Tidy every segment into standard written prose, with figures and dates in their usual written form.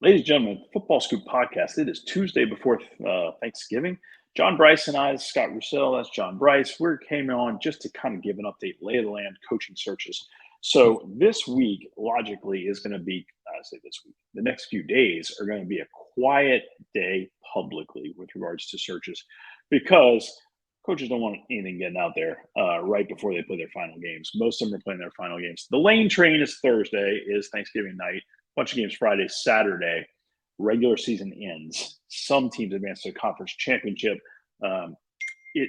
Ladies and gentlemen, Football Scoop Podcast. It is Tuesday before Thanksgiving. John Brice and I, this is Scott Roussel, that's John Brice. We came on just to kind of give an update, lay of the land, coaching searches. So this week, logically, is going to be, I say this week, the next few days are going to be a quiet day publicly with regards to searches because coaches don't want anything getting out there right before they play their final games. Most of them are playing their final games. The lane train is Thursday, is Thanksgiving night. Bunch of games Friday, Saturday. Regular season ends. Some teams advance to the conference championship. It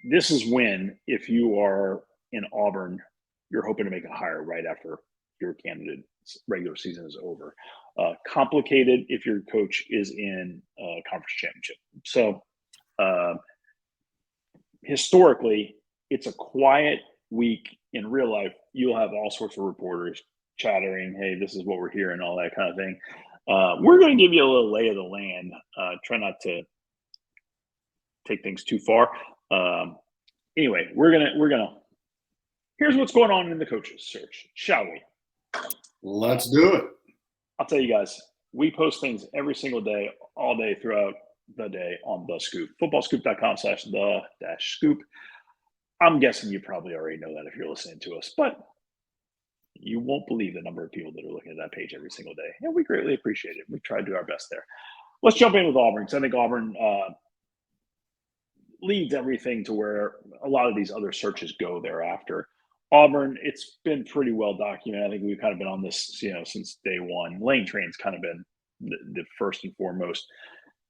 This is when, if you are in Auburn, you're hoping to make a hire right after your candidate's regular season is over. Complicated if your coach is in conference championship. So historically, it's a quiet week. In real life, you'll have all sorts of reporters chattering, hey, this is what we're hearing, all that kind of thing. We're going to give you a little lay of the land. Try not to take things too far. Anyway, we're gonna. Here's what's going on in the coaches search, shall we? Let's do it. I'll tell you guys, we post things every single day, all day throughout the day on The Scoop. Footballscoop.com/the-scoop. I'm guessing you probably already know that if you're listening to us, but you won't believe the number of people that are looking at that page every single day. And we greatly appreciate it. We try to do our best there. Let's jump in with Auburn, because I think Auburn leads everything to where a lot of these other searches go thereafter. Auburn, it's been pretty well documented. I think we've kind of been on this, since day one. Lane train's kind of been the first and foremost.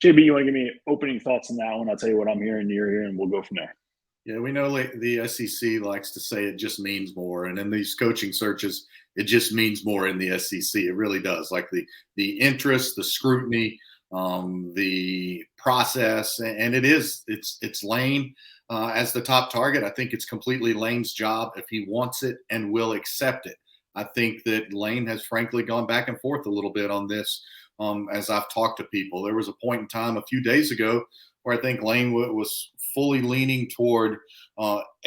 JB, you want to give me opening thoughts on that one? I'll tell you what I'm hearing, you're hearing, and we'll go from there. Yeah, we know the SEC likes to say it just means more. And in these coaching searches, it just means more in the SEC. It really does. Like the interest, the scrutiny, the process, and it's Lane as the top target. I think it's completely Lane's job if he wants it and will accept it. I think that Lane has frankly gone back and forth a little bit on this as I've talked to people. There was a point in time a few days ago where I think Lane was fully leaning toward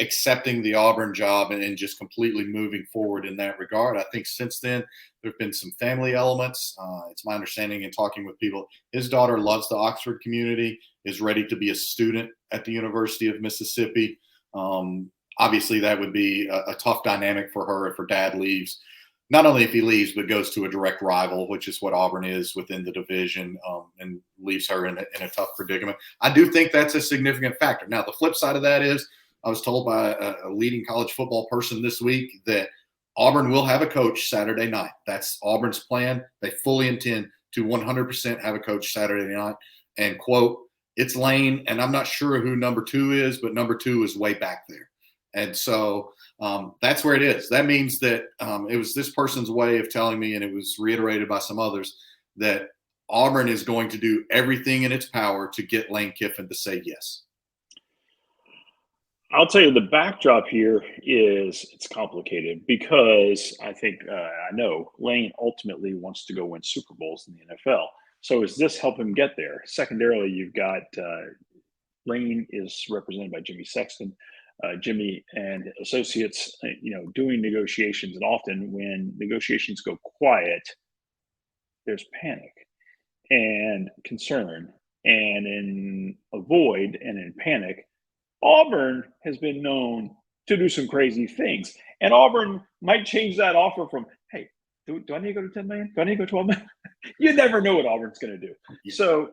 accepting the Auburn job and just completely moving forward in that regard. I think since then, there have been some family elements. It's my understanding in talking with people, his daughter loves the Oxford community, is ready to be a student at the University of Mississippi. Obviously, that would be a tough dynamic for her if her dad leaves. Not only if he leaves, but goes to a direct rival, which is what Auburn is within the division, and leaves her in a tough predicament. I do think that's a significant factor. Now, the flip side of that is I was told by a leading college football person this week that Auburn will have a coach Saturday night. That's Auburn's plan. They fully intend to 100% have a coach Saturday night. And, quote, it's Lane, and I'm not sure who number 2 is, but number 2 is way back there. And so that's where it is. That means that it was this person's way of telling me, and it was reiterated by some others, that Auburn is going to do everything in its power to get Lane Kiffin to say yes. I'll tell you, the backdrop here is it's complicated because I think I know Lane ultimately wants to go win Super Bowls in the NFL. So does this help him get there? Secondarily, you've got Lane is represented by Jimmy Sexton. Jimmy and associates, doing negotiations. And often when negotiations go quiet, there's panic and concern. And in a void and in panic, Auburn has been known to do some crazy things. And Auburn might change that offer from, hey, do I need to go to 10 million? Do I need to go 12 million? You never know what Auburn's going to do. Yeah. So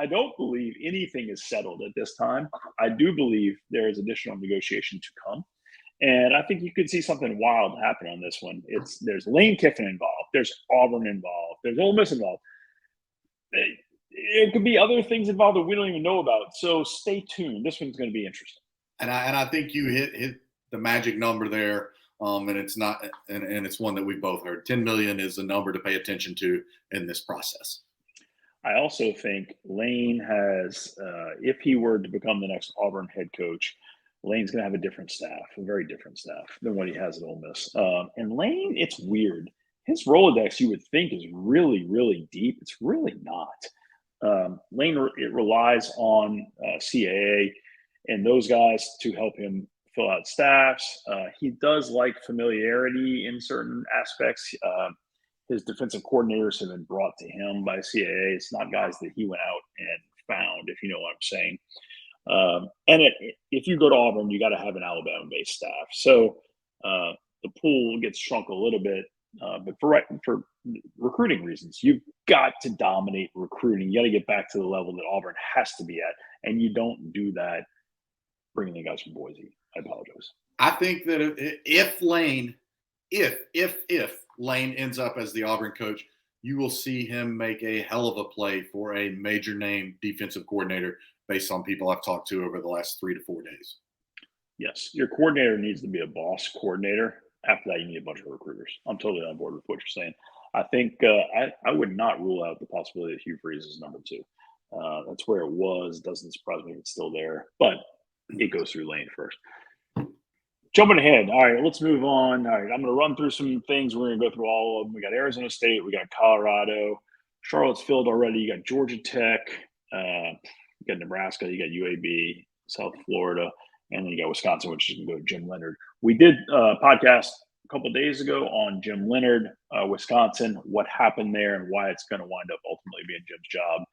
I don't believe anything is settled at this time. I do believe there is additional negotiation to come. And I think you could see something wild happen on this one. There's Lane Kiffin involved. There's Auburn involved. There's Ole Miss involved. It could be other things involved that we don't even know about. So stay tuned. This one's going to be interesting. And I think you hit the magic number there. And it's not, and it's one that we both heard. 10 million is a number to pay attention to in this process. I also think Lane has, if he were to become the next Auburn head coach, Lane's going to have a different staff, a very different staff than what he has at Ole Miss. And Lane, it's weird. His Rolodex, you would think, is really, really deep. It's really not. Lane, it relies on CAA and those guys to help him fill out staffs. He does like familiarity in certain aspects. his defensive coordinators have been brought to him by CAA. It's not guys that he went out and found, if you know what I'm saying. If you go to Auburn, you got to have an Alabama-based staff. So the pool gets shrunk a little bit, but for recruiting reasons, you've got to dominate recruiting. You got to get back to the level that Auburn has to be at, and you don't do that bringing the guys from Boise. I apologize. I think that if Lane ends up as the Auburn coach, you will see him make a hell of a play for a major name defensive coordinator based on people I've talked to over the last 3 to 4 days. Yes, your coordinator needs to be a boss coordinator. After that, you need a bunch of recruiters. I'm totally on board with what you're saying. I think I would not rule out the possibility that Hugh Freeze is number 2. That's where it was. Doesn't surprise me if it's still there, but it goes through Lane first. Jumping ahead. All right, let's move on. All right, I'm going to run through some things. We're going to go through all of them. We got Arizona State. We got Colorado. Charlotte's filled already. You got Georgia Tech. You got Nebraska. You got UAB, South Florida. And then you got Wisconsin, which is going to go to Jim Leonard. We did a podcast a couple of days ago on Jim Leonard, Wisconsin, what happened there and why it's going to wind up ultimately being Jim's job.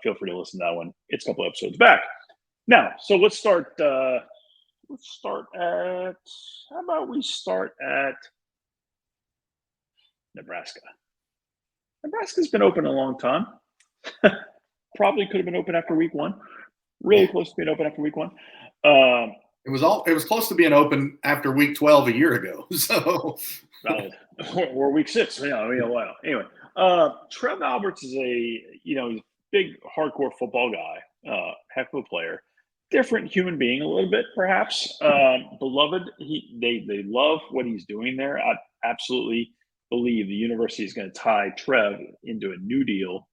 Feel free to listen to that one. It's a couple episodes back. Now, so let's start at, how about we start at Nebraska. Nebraska's been open a long time. Probably could have been open after week 1. Really close to being open after week 1. It was close to being open after week 12 a year ago. So valid. Or week 6. Wow. Anyway, Trev Alberts is he's a big hardcore football guy, heck of a player, different human being a little bit perhaps. Beloved. They love what he's doing there. I absolutely believe the university is going to tie Trev into a new deal,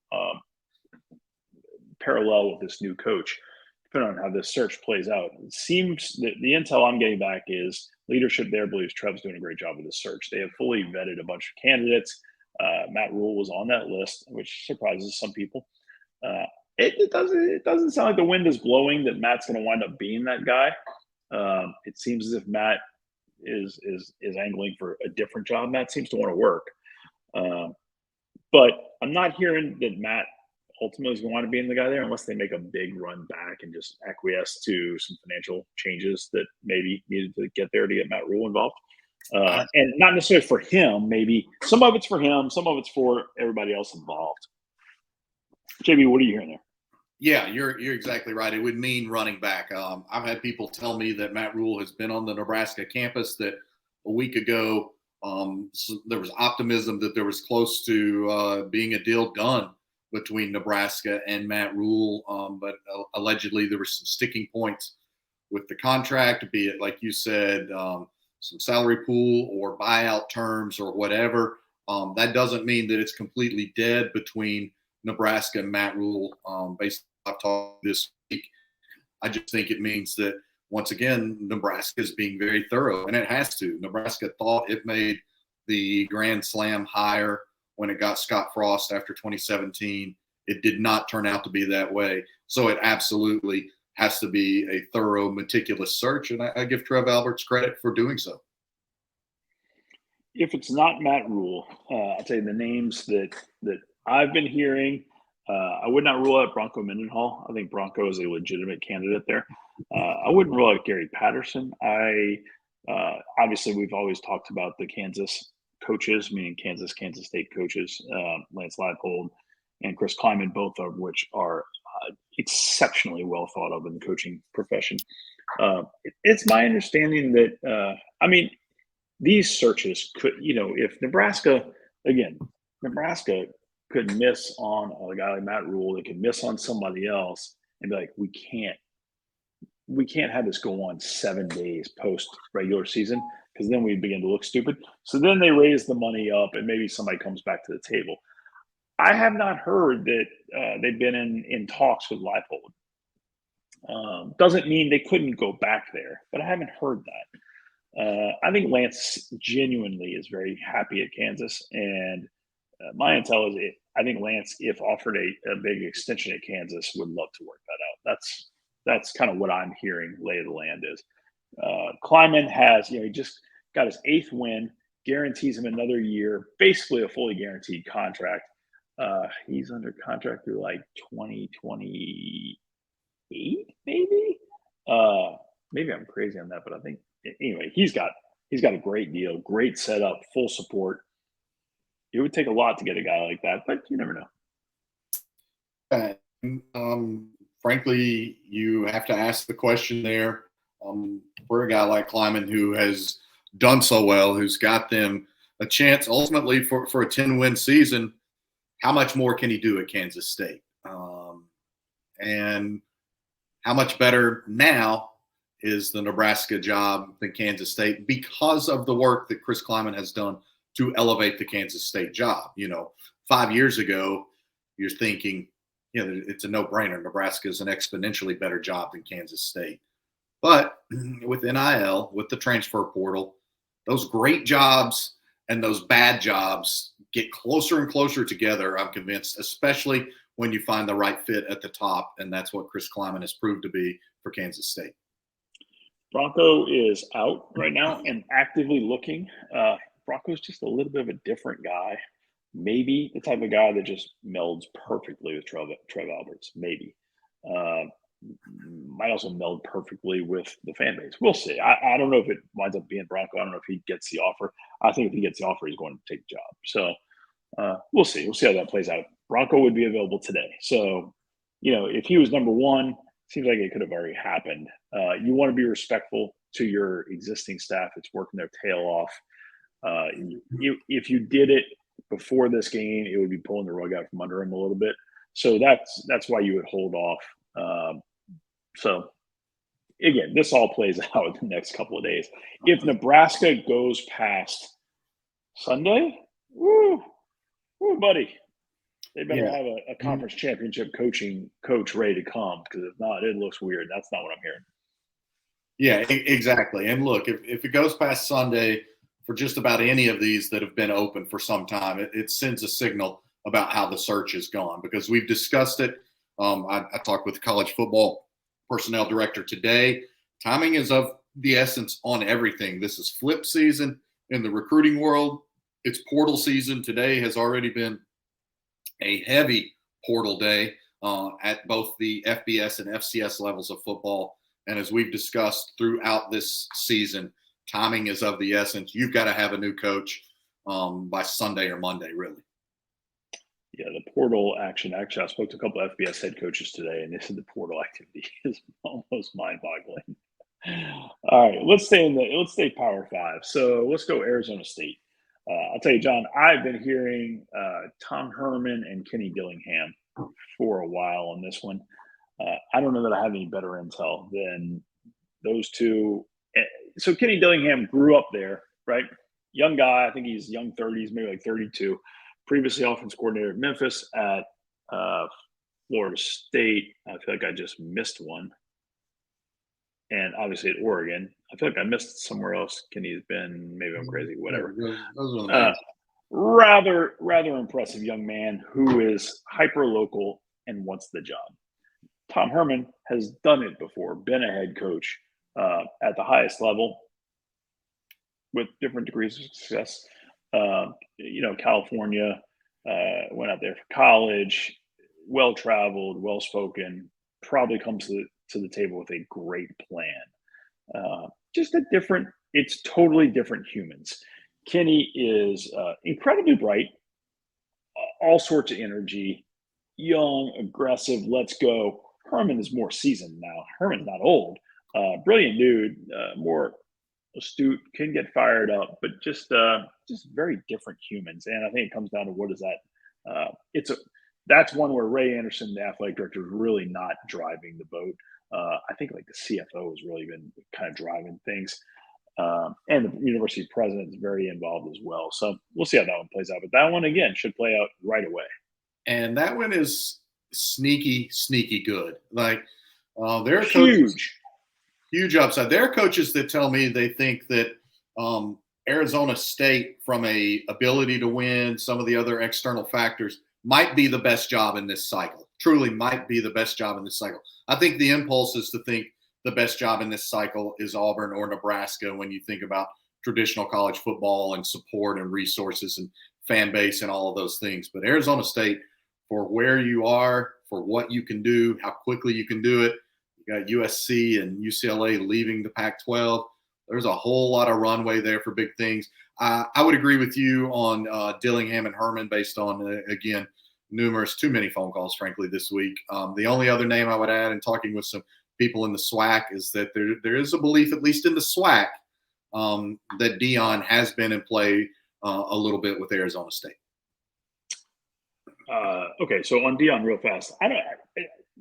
parallel with this new coach, depending on how this search plays out. It seems that the intel I'm getting back is leadership there believes Trev's doing a great job with this search. They have fully vetted a bunch of candidates. Matt Rule was on that list, which surprises some people. It doesn't sound like the wind is blowing that Matt's going to wind up being that guy. It seems as if Matt is angling for a different job. Matt seems to want to work. But I'm not hearing that Matt ultimately is going to want to be in the guy there unless they make a big run back and just acquiesce to some financial changes that maybe needed to get there to get Matt Rule involved. And not necessarily for him, maybe some of it's for him, some of it's for everybody else involved. JB, what are you hearing there? Yeah, you're exactly right. It would mean running back. I've had people tell me that Matt Rule has been on the Nebraska campus, that a week ago so there was optimism that there was close to being a deal done between Nebraska and Matt Rule, but allegedly there were some sticking points with the contract, be it, like you said, some salary pool or buyout terms or whatever. That doesn't mean that it's completely dead between Nebraska and Matt Rule. Based on what I've talked this week, I just think it means that, once again, Nebraska is being very thorough, and it has to. Nebraska thought it made the Grand Slam hire when it got Scott Frost after 2017. It did not turn out to be that way. So it absolutely has to be a thorough, meticulous search, and I give Trev Alberts credit for doing so. If it's not Matt Rule, I'll tell you the names that I've been hearing. I would not rule out Bronco Mendenhall. I think Bronco is a legitimate candidate there. I wouldn't rule out Gary Patterson. Obviously, we've always talked about the Kansas coaches, meaning Kansas State coaches, Lance Leipold and Chris Kleiman, both of which are exceptionally well thought of in the coaching profession. It's my understanding that, these searches could, if Nebraska could miss on a guy like Matt Rule, they could miss on somebody else and be like, we can't have this go on 7 days post regular season, because then we begin to look stupid. So then they raise the money up and maybe somebody comes back to the table. I have not heard that they've been in talks with Leipold. Doesn't mean they couldn't go back there, but I haven't heard that. I think Lance genuinely is very happy at Kansas, and my intel is I think Lance, if offered a big extension at Kansas, would love to work that out. That's kind of what I'm hearing lay of the land is. Kleiman has, he just got his 8th win, guarantees him another year, basically a fully guaranteed contract. He's under contract through like 2028, maybe. Maybe I'm crazy on that, but I think anyway, he's got a great deal, great setup, full support. It would take a lot to get a guy like that, but you never know. Frankly, you have to ask the question there for a guy like Kleiman, who has done so well, who's got them a chance ultimately for a 10-win season. How much more can he do at Kansas State? And how much better now is the Nebraska job than Kansas State because of the work that Chris Kleiman has done to elevate the Kansas State job. 5 years ago, you're thinking, it's a no-brainer. Nebraska is an exponentially better job than Kansas State. But with NIL, with the transfer portal, those great jobs and those bad jobs get closer and closer together, I'm convinced, especially when you find the right fit at the top, and that's what Chris Kleiman has proved to be for Kansas State. Bronco is out right now and actively looking. Bronco's just a little bit of a different guy. Maybe the type of guy that just melds perfectly with Trev Alberts. Maybe. Might also meld perfectly with the fan base. We'll see. I don't know if it winds up being Bronco. I don't know if he gets the offer. I think if he gets the offer, he's going to take the job. So we'll see. We'll see how that plays out. Bronco would be available today. So, if he was number one, seems like it could have already happened. You want to be respectful to your existing staff. It's working their tail off. If you did it before this game, it would be pulling the rug out from under him a little bit. So that's why you would hold off. So again, this all plays out in the next couple of days. If Nebraska goes past Sunday, woo, buddy, they better have a conference championship coach ready to come, because if not, it looks weird. That's not what I'm hearing. Yeah, exactly. And look, if it goes past Sunday for just about any of these that have been open for some time, it sends a signal about how the search has gone, because we've discussed it. I talked with the college football personnel director today. Timing is of the essence on everything. This is flip season in the recruiting world. It's portal season. Today has already been a heavy portal day at both the FBS and FCS levels of football. And as we've discussed throughout this season, timing is of the essence. You've got to have a new coach by Sunday or Monday, really. Yeah, the portal action. Actually, I spoke to a couple of FBS head coaches today, and they said the portal activity is almost mind-boggling. All right, let's stay Power 5. So let's go Arizona State. I'll tell you, John, I've been hearing Tom Herman and Kenny Dillingham for a while on this one. I don't know that I have any better intel than those two. So Kenny Dillingham grew up there, right? Young guy. I think he's young 30s, maybe like 32. Previously offense coordinator at Memphis, at Florida State. I feel like I just missed one. And obviously at Oregon. I feel like I missed somewhere else. Kenny's been, maybe I'm crazy, whatever. Rather impressive young man who is hyper local and wants the job. Tom Herman has done it before, been a head coach at the highest level with different degrees of success. California, went out there for college, well-traveled, well-spoken, probably comes to the table with a great plan. It's totally different humans. Kenny is incredibly bright, all sorts of energy, young, aggressive, let's go. Herman is more seasoned now. Herman's not old. Brilliant dude, more astute, can get fired up, but just very different humans. And I think it comes down to, what is that? That's one where Ray Anderson, the athletic director, is really not driving the boat. I think like the CFO has really been kind of driving things. And the university president is very involved as well. So we'll see how that one plays out. But that one, again, should play out right away. And that one is sneaky good. Like there are huge upside. There are coaches that tell me they think that Arizona State, from a ability to win, some of the other external factors, might be the best job in this cycle. Truly might be the best job in this cycle. I think the impulse is to think the best job in this cycle is Auburn or Nebraska when you think about traditional college football and support and resources and fan base and all of those things. But Arizona State, for where you are, for what you can do, how quickly you can do it, you got USC and UCLA leaving the Pac-12. There's a whole lot of runway there for big things. I would agree with you on Dillingham and Herman based on, again, too many phone calls, frankly, this week. The only other name I would add in talking with some people in the SWAC is that there is a belief, at least in the SWAC, that Dion has been in play a little bit with Arizona State. Okay, so on Dion real fast,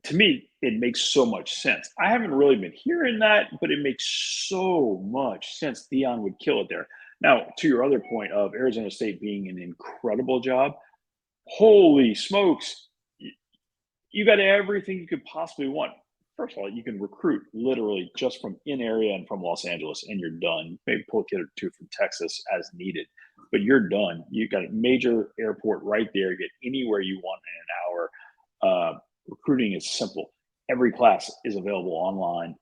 to me, it makes so much sense. I haven't really been hearing that, but it makes so much sense. Dion would kill it there. Now, to your other point of Arizona State being an incredible job, holy smokes, you got everything you could possibly want. First of all, you can recruit literally just from in area and from Los Angeles, and you're done. Maybe pull a kid or two from Texas as needed, but you're done. You got a major airport right there. You get anywhere you want in an hour. Recruiting is simple. Every class is available online.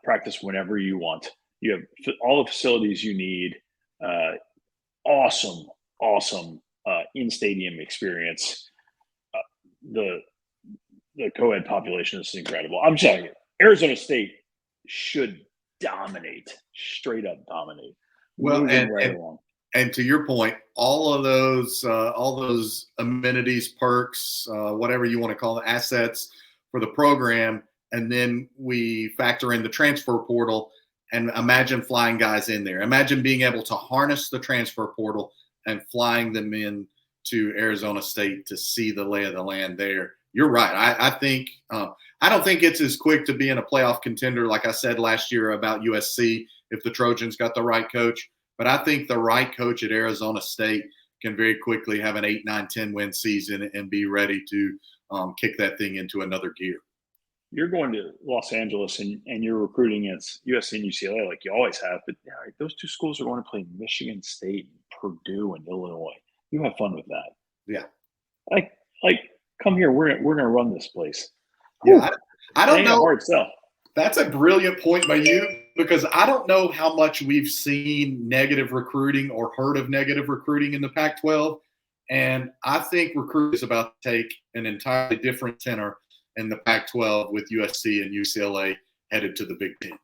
Practice whenever you want. You have all the facilities you need. Awesome in-stadium experience. The co-ed population is incredible. I'm telling you, Arizona State should dominate, straight up dominate. Well, and to your point, all those amenities, perks, whatever you want to call it, assets for the program, and then we factor in the transfer portal. And imagine flying guys in there. Imagine being able to harness the transfer portal and flying them in to Arizona State to see the lay of the land there. You're right. I think I don't think it's as quick to be in a playoff contender, like I said last year about USC, if the Trojans got the right coach. But I think the right coach at Arizona State can very quickly have an 8, 9, 10 win season and be ready to kick that thing into another gear. You're going to Los Angeles and you're recruiting against USC and UCLA like you always have, but those two schools are going to play Michigan State, Purdue, and Illinois. You have fun with that. Yeah. Like come here. We're gonna run this place. Yeah, I don't know. Hard sell. That's a brilliant point by you, because I don't know how much we've seen negative recruiting or heard of negative recruiting in the Pac-12, and I think recruiting is about to take an entirely different tenor in the Pac-12 with USC and UCLA headed to the Big Ten.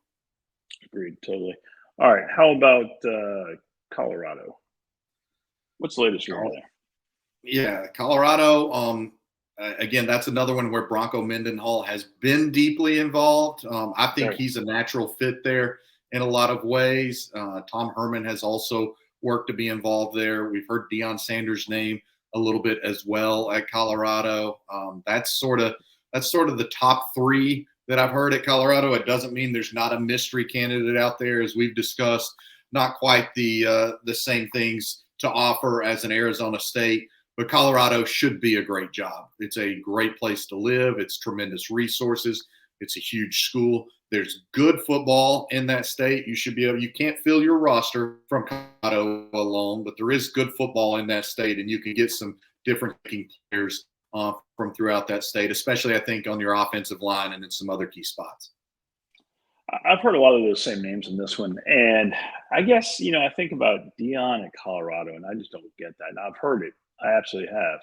Agreed, totally. All right, how about Colorado? What's the latest there? Yeah, Colorado. Again, that's another one where Bronco Mendenhall has been deeply involved. I think he's a natural fit there in a lot of ways. Tom Herman has also worked to be involved there. We've heard Deion Sanders' name a little bit as well at Colorado. That's sort of the top three that I've heard at Colorado. It doesn't mean there's not a mystery candidate out there, as we've discussed. Not quite the same things to offer as an Arizona State. But Colorado should be a great job. It's a great place to live. It's tremendous resources. It's a huge school. There's good football in that state. You can't fill your roster from Colorado alone, but there is good football in that state, and you can get some different players from throughout that state, especially, I think, on your offensive line and in some other key spots. I've heard a lot of those same names in this one. And I guess, I think about Dion at Colorado, and I just don't get that. Now, I've heard it. I absolutely have.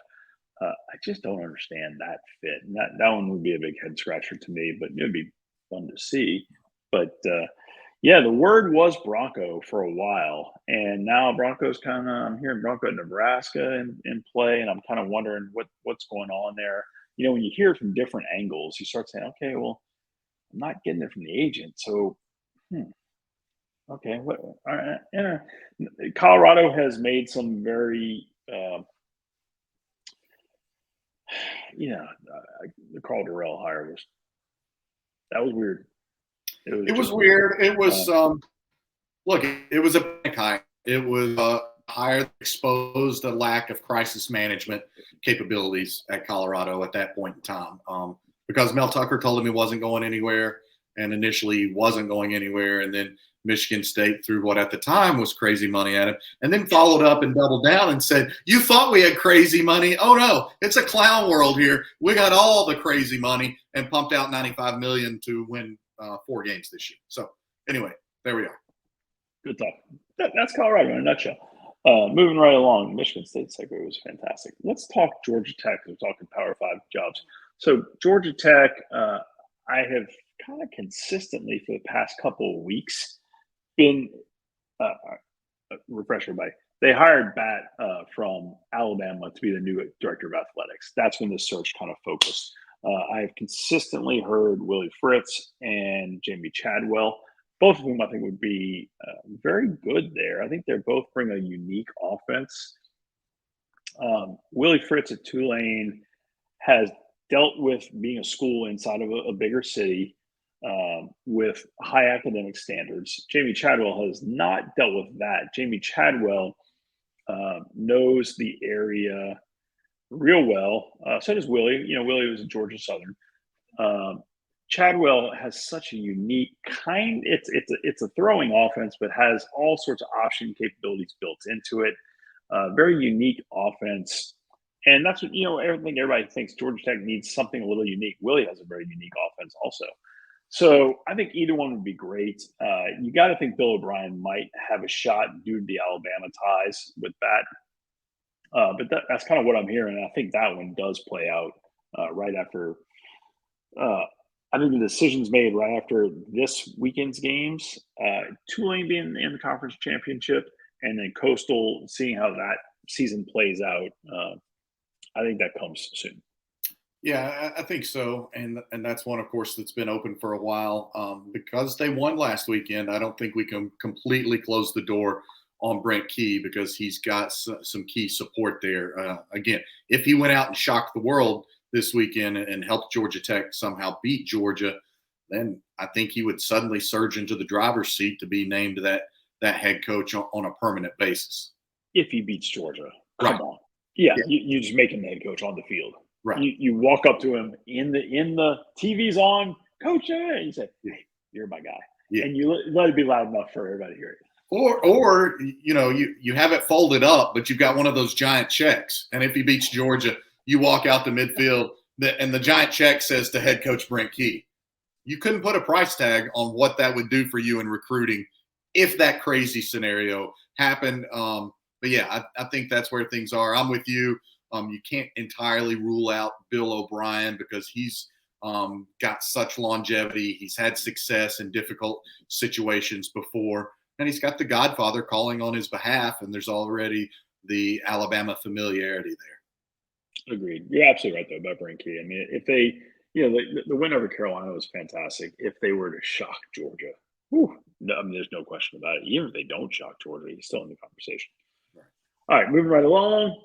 I just don't understand that fit. And that one would be a big head scratcher to me, but it would be fun to see. But the word was Bronco for a while, and now Bronco's I'm hearing Bronco at Nebraska in play, and I'm kind of wondering what's going on there. When you hear it from different angles, you start saying, okay, well, I'm not getting it from the agent, so okay. What? All right. Colorado has made some very the Carl Durrell hire was weird. It was weird. It was look, it was a panic hire. It was a hire that exposed a lack of crisis management capabilities at Colorado at that point in time. Because Mel Tucker told him he wasn't going anywhere, and initially he wasn't going anywhere, and then Michigan State threw what at the time was crazy money at him, and then followed up and doubled down and said, you thought we had crazy money? Oh, no, it's a clown world here. We got all the crazy money, and pumped out $95 million to win 4 games this year. So anyway, there we are. Good talk. That's Colorado in a nutshell. Moving right along, Michigan State segue was fantastic. Let's talk Georgia Tech. We're talking Power Five jobs. So Georgia Tech, I have kind of consistently for the past couple of weeks been refresher by they hired Bat from Alabama to be the new director of athletics. That's when the search kind of focused. I have consistently heard Willie Fritz and Jamie Chadwell, both of whom I think would be very good there. I think they both bring a unique offense. Willie Fritz at Tulane has dealt with being a school inside of a bigger city with high academic standards. Jamie Chadwell has not dealt with that. Jamie Chadwell knows the area real well. So does Willie. Willie was at Georgia Southern. Chadwell has such a unique kind. It's a throwing offense, but has all sorts of option capabilities built into it. Very unique offense. And that's what, everybody thinks Georgia Tech needs something a little unique. Willie has a very unique offense also. So I think either one would be great. You got to think Bill O'Brien might have a shot due to the Alabama ties with that. But that's kind of what I'm hearing. I think that one does play out right after. I think the decision's made right after this weekend's games. Tulane being in the conference championship, and then Coastal seeing how that season plays out. I think that comes soon. Yeah, I think so, and that's one, of course, that's been open for a while. Because they won last weekend, I don't think we can completely close the door on Brent Key because he's got some key support there. Again, if he went out and shocked the world this weekend and helped Georgia Tech somehow beat Georgia, then I think he would suddenly surge into the driver's seat to be named that head coach on a permanent basis. If he beats Georgia, come on. Yeah. You just make him the head coach on the field. Right. You walk up to him in the TV's on, coach, and you say, hey, you're my guy. Yeah. And you let it be loud enough for everybody to hear it. Or you have it folded up, but you've got one of those giant checks. And if he beats Georgia, you walk out to midfield, and the giant check says to head coach Brent Key. You couldn't put a price tag on what that would do for you in recruiting if that crazy scenario happened. But yeah, I think that's where things are. I'm with you. You can't entirely rule out Bill O'Brien because he's got such longevity. He's had success in difficult situations before, and he's got the Godfather calling on his behalf, and there's already the Alabama familiarity there. Agreed. You're absolutely right, though, about Brent Key. I mean, if they, the win over Carolina was fantastic. If they were to shock Georgia, there's no question about it. Even if they don't shock Georgia, he's still in the conversation. Right. All right, moving right along.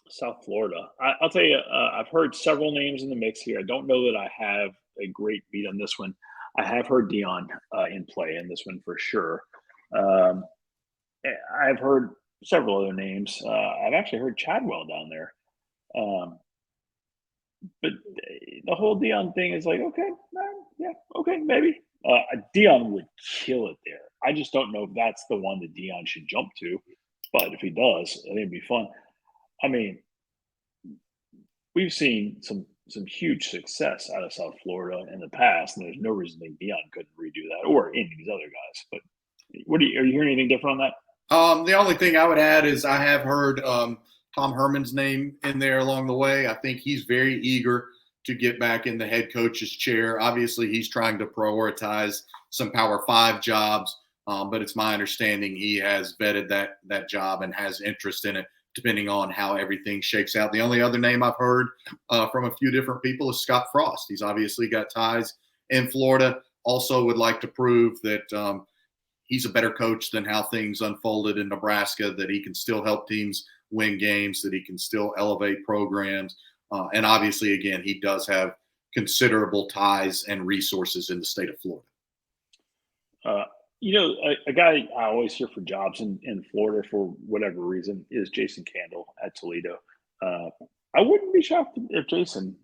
South Florida. I'll tell you, I've heard several names in the mix here. I don't know that I have a great beat on this one. I have heard Dion in play in this one for sure. I've heard several other names. I've actually heard Chadwell down there. But the whole Dion thing is like, okay, maybe. Dion would kill it there. I just don't know if that's the one that Dion should jump to. But if he does, I think it'd be fun. I mean, we've seen some huge success out of South Florida in the past, and there's no reason that Dion couldn't redo that, or any of these other guys. But are you hearing anything different on that? The only thing I would add is I have heard Tom Herman's name in there along the way. I think he's very eager to get back in the head coach's chair. Obviously, he's trying to prioritize some Power 5 jobs, but it's my understanding he has vetted that job and has interest in it, depending on how everything shakes out. The only other name I've heard from a few different people is Scott Frost. He's obviously got ties in Florida. Also would like to prove that he's a better coach than how things unfolded in Nebraska, that he can still help teams win games, that he can still elevate programs. And obviously, again, he does have considerable ties and resources in the state of Florida. A guy I always hear for jobs in Florida for whatever reason is Jason Candle at Toledo. I wouldn't be shocked if Jason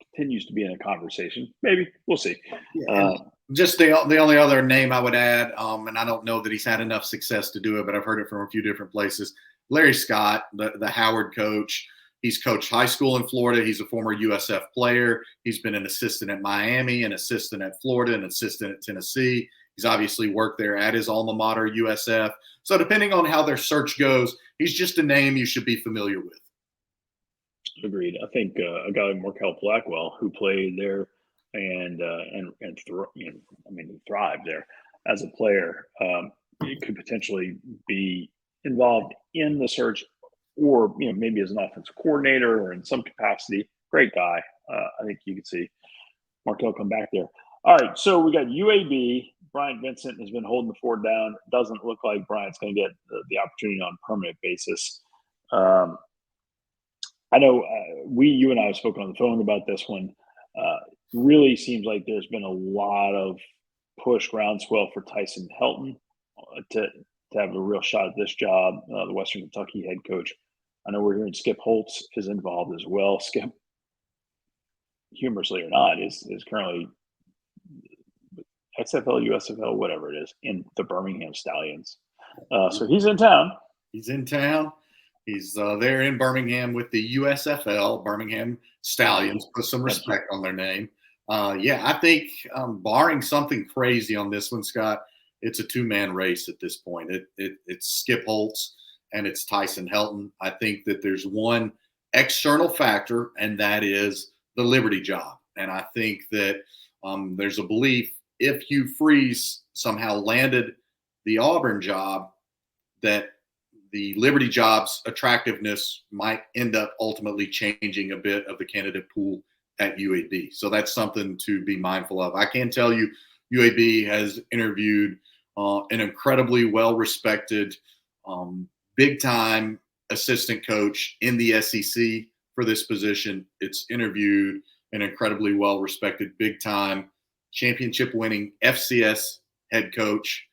continues to be in a conversation. Maybe. We'll see. Yeah, just the only other name I would add, and I don't know that he's had enough success to do it, but I've heard it from a few different places. Larry Scott, the Howard coach. He's coached high school in Florida. He's a former USF player. He's been an assistant at Miami, an assistant at Florida, an assistant at Tennessee. He's obviously worked there at his alma mater, USF. So depending on how their search goes, he's just a name you should be familiar with. Agreed. I think a guy like Markel Blackwell, who played there and thrived there as a player, it could potentially be involved in the search, or maybe as an offensive coordinator or in some capacity. Great guy. I think you could see Markel come back there. All right, so we got UAB. Bryant Vincent has been holding the fort down. Doesn't look like Bryant's going to get the opportunity on a permanent basis. I know you and I have spoken on the phone about this one. Really seems like there's been a lot of push groundswell for Tyson Helton to have a real shot at this job, the Western Kentucky head coach. I know we're hearing Skip Holtz is involved as well. Skip, humorously or not, is currently XFL, USFL, whatever it is, in the Birmingham Stallions. So he's in town. He's in town. He's there in Birmingham with the USFL, Birmingham Stallions. Put some respect on their name. I think barring something crazy on this one, Scott, it's a two-man race at this point. It's Skip Holtz and it's Tyson Helton. I think that there's one external factor, and that is the Liberty job. And I think that there's a belief if Hugh Freeze somehow landed the Auburn job, that the Liberty job's attractiveness might end up ultimately changing a bit of the candidate pool at UAB. So that's something to be mindful of. I can tell you UAB has interviewed an incredibly well-respected, big-time assistant coach in the SEC for this position. It's interviewed an incredibly well-respected, big-time, championship-winning FCS head coach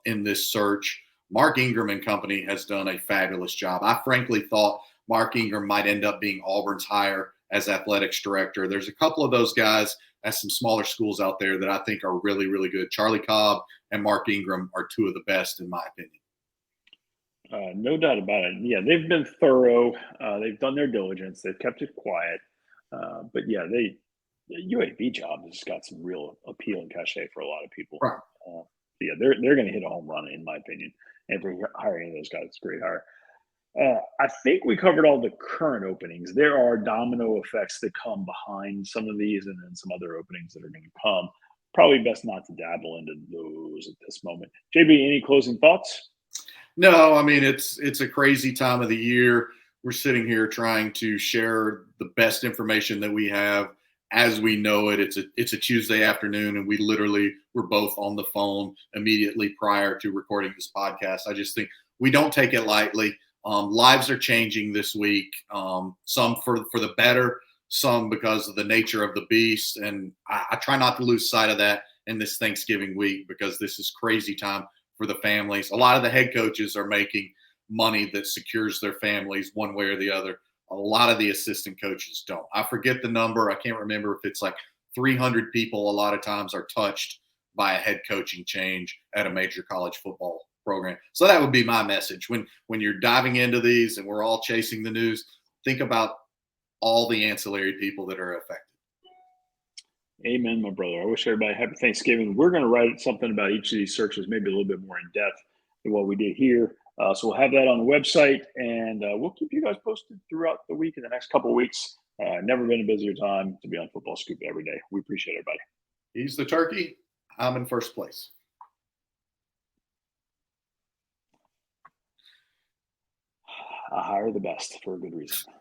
in this search. Mark Ingram and company has done a fabulous job. I frankly thought Mark Ingram might end up being Auburn's hire as athletics director. There's a couple of those guys at some smaller schools out there that I think are really, really good. Charlie Cobb and Mark Ingram are two of the best, in my opinion. No doubt about it. Yeah, they've been thorough. They've done their diligence. They've kept it quiet. But yeah, the UAB job has got some real appeal and cachet for a lot of people. Right. They're going to hit a home run, in my opinion. And for hiring those guys, it's a great hire. I think we covered all the current openings. There are domino effects that come behind some of these, and then some other openings that are going to come. Probably best not to dabble into those at this moment. JB, any closing thoughts? No, I mean, it's a crazy time of the year. We're sitting here trying to share the best information that we have as we know it. It's a Tuesday afternoon, and we literally were both on the phone immediately prior to recording this podcast. I just think we don't take it lightly. Lives are changing this week, some for the better, some because of the nature of the beast. And I try not to lose sight of that in this Thanksgiving week, because this is crazy time for the families. A lot of the head coaches are making money that secures their families one way or the other. A lot of the assistant coaches don't. I forget the number. I can't remember if it's like 300 people a lot of times are touched by a head coaching change at a major college football program. So that would be my message. When you're diving into these and we're all chasing the news, think about all the ancillary people that are affected. Amen, my brother. I wish everybody happy Thanksgiving. We're going to write something about each of these searches, maybe a little bit more in depth than what we did here. So we'll have that on the website, and we'll keep you guys posted throughout the week in the next couple of weeks. Never been a busier time to be on Football Scoop every day. We appreciate everybody. He's the turkey. I'm in first place. I hire the best for a good reason.